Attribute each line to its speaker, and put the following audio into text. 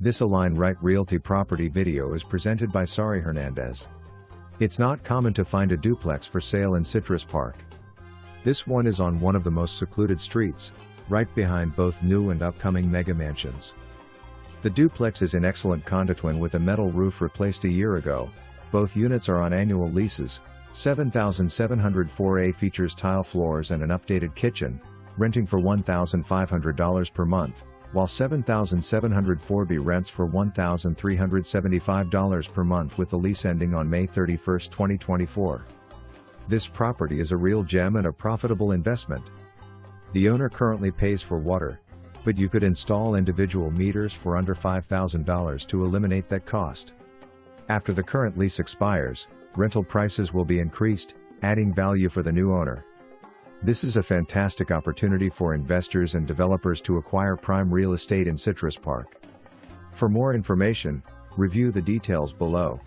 Speaker 1: This Align Right Realty property video is presented by Sari Hernandez. It's not common to find a duplex for sale in Citrus Park. This one is on one of the most secluded streets, right behind both new and upcoming mega mansions. The duplex is in excellent condition with a metal roof replaced a year ago. Both units are on annual leases. 7,704A features tile floors and an updated kitchen, renting for $1,500 per month, while 7,704B rents for $1,375 per month with the lease ending on May 31, 2024. This property is a real gem and a profitable investment. The owner currently pays for water, but you could install individual meters for under $5,000 to eliminate that cost. After the current lease expires, rental prices will be increased, adding value for the new owner. This is a fantastic opportunity for investors and developers to acquire prime real estate in Citrus Park. For more information, review the details below.